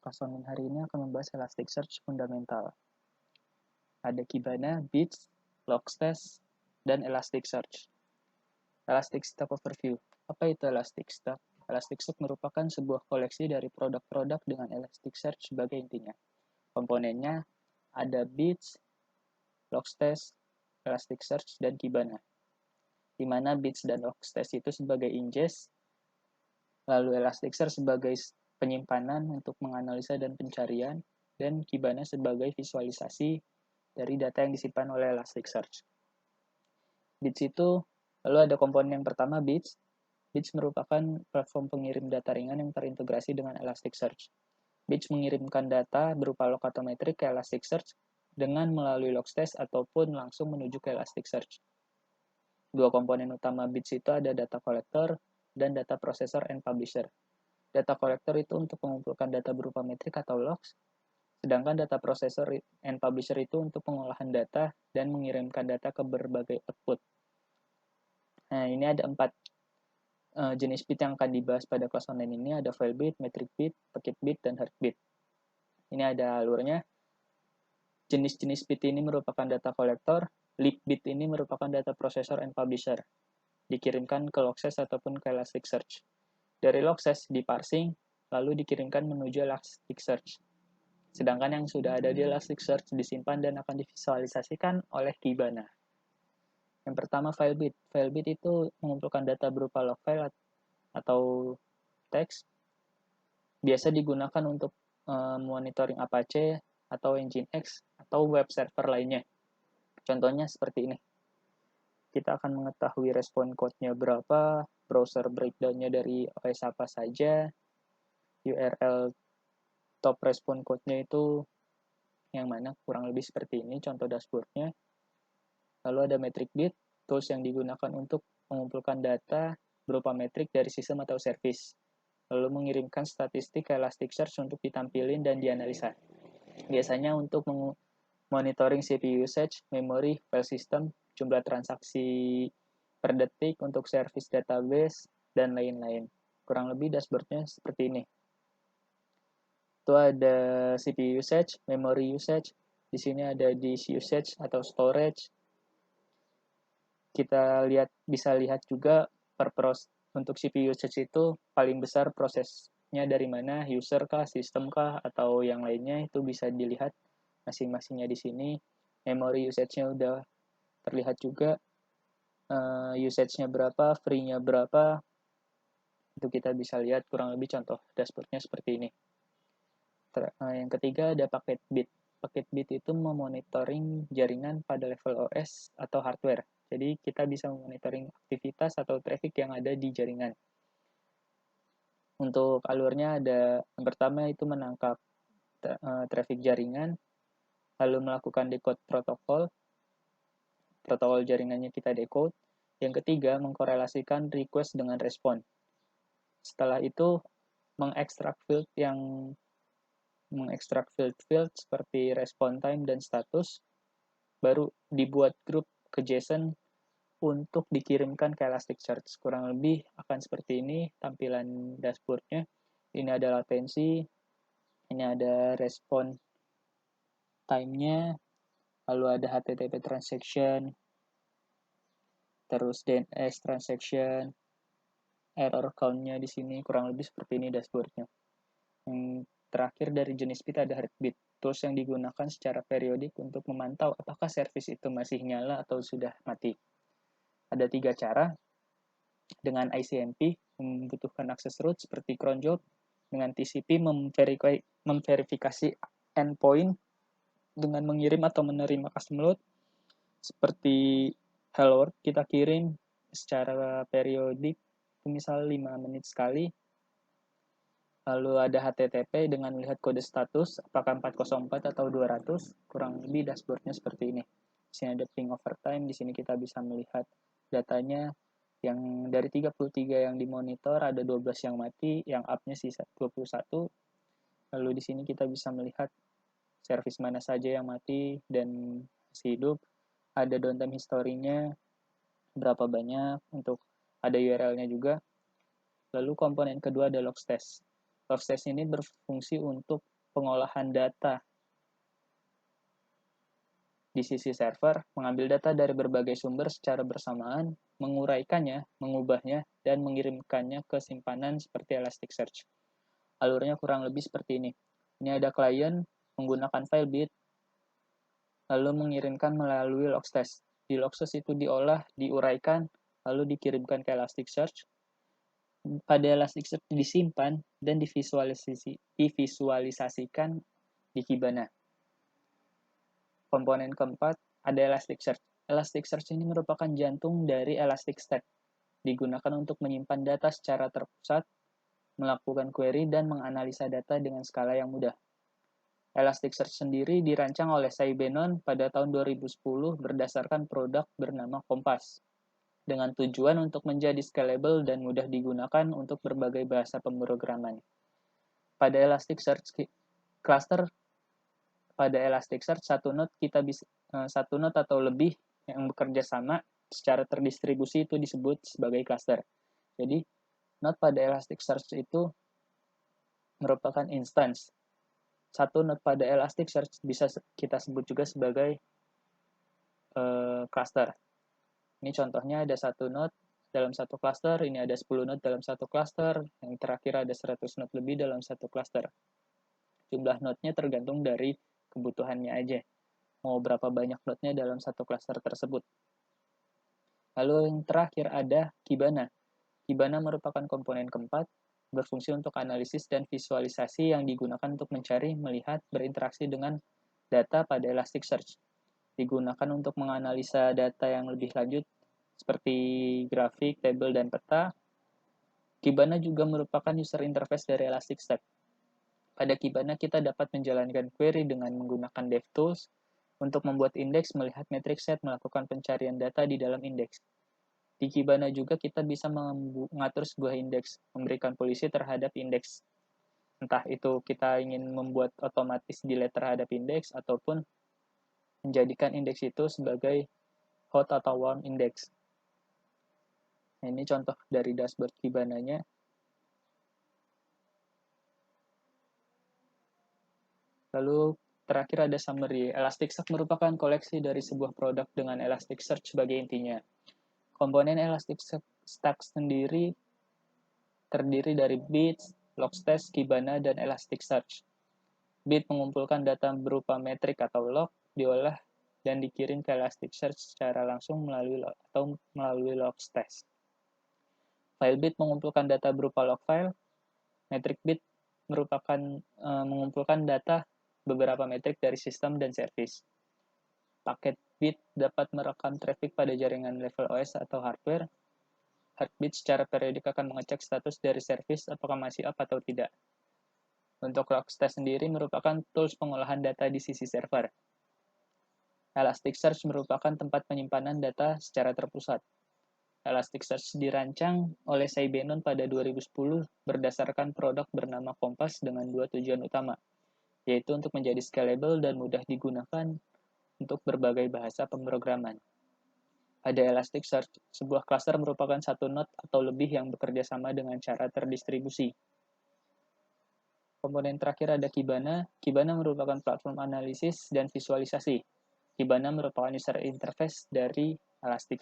kelas online hari ini akan membahas Elasticsearch fundamental. Ada Kibana, Bits, Logstash, dan Elasticsearch. Elasticstack Overview. Apa itu Elasticstack? Elasticstack merupakan sebuah koleksi dari produk-produk dengan Elasticsearch sebagai intinya. Komponennya ada Bits, Logstash, Elasticsearch, dan Kibana. Di mana Bits dan Logstash itu sebagai ingest, lalu Elasticsearch sebagai penyimpanan untuk menganalisa dan pencarian, dan Kibana sebagai visualisasi dari data yang disimpan oleh Elasticsearch. Bits itu, lalu ada komponen yang pertama Bits. Bits merupakan platform pengirim data ringan yang terintegrasi dengan Elasticsearch. Bits mengirimkan data berupa log atau metrik ke Elasticsearch dengan melalui Logstash ataupun langsung menuju ke Elasticsearch. Dua komponen utama Bits itu ada data collector dan data processor and publisher. Data collector itu untuk mengumpulkan data berupa metrik atau logs, sedangkan data processor and publisher itu untuk pengolahan data dan mengirimkan data ke berbagai output. Nah, ini ada 4 jenis bit yang akan dibahas pada kelas online ini. Ada file bit, metric bit, packet bit, dan heartbeat. Ini ada alurnya. Jenis-jenis bit ini merupakan data collector, leaf bit ini merupakan data processor and publisher. Dikirimkan ke Logstash ataupun ke Elasticsearch. Dari Logstash diparsing, lalu dikirimkan menuju Elasticsearch. Sedangkan yang sudah ada di Elasticsearch disimpan dan akan divisualisasikan oleh Kibana. Yang pertama file bit. File bit itu mengumpulkan data berupa log file atau teks. Biasa digunakan untuk monitoring Apache atau Nginx atau web server lainnya. Contohnya seperti ini. Kita akan mengetahui respon code-nya berapa, browser breakdown-nya dari OS apa saja, URL top respon code-nya itu yang mana, kurang lebih seperti ini contoh dashboard-nya. Lalu ada metric bit, tools yang digunakan untuk mengumpulkan data berupa metrik dari sistem atau service, lalu mengirimkan statistik ke Elasticsearch untuk ditampilin dan dianalisa. Biasanya untuk monitoring CPU usage, memory, file system, jumlah transaksi per detik untuk service database, dan lain-lain. Kurang lebih dashboardnya seperti ini. Itu ada CPU usage, memory usage, di sini ada disk usage atau storage. Kita bisa lihat juga untuk CPU usage itu paling besar prosesnya dari mana, user kah, sistem kah, atau yang lainnya, itu bisa dilihat masing-masingnya di sini. Memory usage-nya udah terlihat juga, usage-nya berapa, free-nya berapa, itu kita bisa lihat kurang lebih contoh dashboard-nya seperti ini. Yang ketiga ada packet bit. Packet bit itu memonitoring jaringan pada level OS atau hardware. Jadi kita bisa memonitoring aktivitas atau traffic yang ada di jaringan. Untuk alurnya ada yang pertama itu menangkap traffic jaringan, lalu melakukan decode protokol jaringannya kita decode. Yang ketiga mengkorelasikan request dengan respon. Setelah itu mengekstrak field seperti respon time dan status, baru dibuat grup ke JSON untuk dikirimkan ke Elasticsearch. Kurang lebih akan seperti ini tampilan dashboardnya. Ini ada latensi, ini ada respon time-nya, lalu ada HTTP transaction, terus DNS transaction, error count-nya di sini, kurang lebih seperti ini dashboardnya. Yang terakhir dari jenis bit ada heartbeat, tools yang digunakan secara periodik untuk memantau apakah service itu masih nyala atau sudah mati. Ada 3 cara. Dengan ICMP membutuhkan akses root seperti cron job, dengan TCP memverifikasi endpoint dengan mengirim atau menerima custom load seperti hello world, kita kirim secara periodik, misal 5 menit sekali. Lalu ada HTTP dengan melihat kode status, apakah 404 atau 200, kurang lebih dashboardnya seperti ini. Di sini ada ping overtime, di sini kita bisa melihat datanya, yang dari 33 yang dimonitor, ada 12 yang mati, yang up-nya sisa 21. Lalu di sini kita bisa melihat service mana saja yang mati dan masih hidup. Ada downtime history-nya, berapa banyak, untuk ada URL-nya juga. Lalu komponen kedua ada Logstash. Logstash ini berfungsi untuk pengolahan data di sisi server, mengambil data dari berbagai sumber secara bersamaan, menguraikannya, mengubahnya, dan mengirimkannya ke simpanan seperti Elasticsearch. Alurnya kurang lebih seperti ini. Ini ada klien menggunakan file bit, lalu mengirimkan melalui Logstash. Di Logstash itu diolah, diuraikan, lalu dikirimkan ke Elasticsearch. Pada Elasticsearch disimpan dan divisualisasikan di Kibana. Komponen keempat ada Elasticsearch. Elasticsearch ini merupakan jantung dari Elasticstack. Digunakan untuk menyimpan data secara terpusat, melakukan query, dan menganalisa data dengan skala yang mudah. Elasticsearch sendiri dirancang oleh Shai Benon pada tahun 2010 berdasarkan produk bernama Kompas, dengan tujuan untuk menjadi scalable dan mudah digunakan untuk berbagai bahasa pemrograman. Pada Elasticsearch cluster pada Elasticsearch satu node atau lebih yang bekerja sama secara terdistribusi itu disebut sebagai cluster. Jadi node pada Elasticsearch itu merupakan instance. Satu node pada Elasticsearch bisa kita sebut juga sebagai cluster. Ini contohnya ada satu node dalam satu cluster, ini ada 10 node dalam satu cluster, yang terakhir ada 100 node lebih dalam satu cluster. Jumlah node-nya tergantung dari kebutuhannya aja. Mau berapa banyak node-nya dalam satu cluster tersebut. Lalu yang terakhir ada Kibana. Kibana merupakan komponen keempat, berfungsi untuk analisis dan visualisasi yang digunakan untuk mencari, melihat, berinteraksi dengan data pada Elasticsearch. Digunakan untuk menganalisa data yang lebih lanjut, seperti grafik, tabel, dan peta. Kibana juga merupakan user interface dari Elasticstack. Pada Kibana, kita dapat menjalankan query dengan menggunakan DevTools untuk membuat indeks, melihat matrix set, melakukan pencarian data di dalam indeks. Di Kibana juga kita bisa mengatur sebuah indeks, memberikan polisi terhadap indeks. Entah itu kita ingin membuat otomatis delete terhadap indeks, ataupun menjadikan indeks itu sebagai hot atau warm index. Nah, ini contoh dari dashboard Kibana-nya. Lalu terakhir ada summary. Elasticsearch merupakan koleksi dari sebuah produk dengan Elasticsearch sebagai intinya. Komponen Elasticstack sendiri terdiri dari Bits, Logstash, Kibana, dan Elasticsearch. Bit mengumpulkan data berupa metrik atau log, diolah, dan dikirim ke Elasticsearch secara langsung melalui Logstash. File bit mengumpulkan data berupa log file. Metric bit mengumpulkan data beberapa metrik dari sistem dan service. Paket bit dapat merekam traffic pada jaringan level OS atau hardware. Heartbeat secara periodik akan mengecek status dari service apakah masih up atau tidak. Untuk Logstash sendiri merupakan tools pengolahan data di sisi server. Elasticsearch merupakan tempat penyimpanan data secara terpusat. Elasticsearch dirancang oleh Shai Benon pada 2010 berdasarkan produk bernama Kompas dengan dua tujuan utama, yaitu untuk menjadi scalable dan mudah digunakan untuk berbagai bahasa pemrograman. Pada Elasticsearch, sebuah cluster merupakan satu node atau lebih yang bekerja sama dengan cara terdistribusi. Komponen terakhir ada Kibana. Kibana merupakan platform analisis dan visualisasi. Kibana merupakan user interface dari Elasticsearch.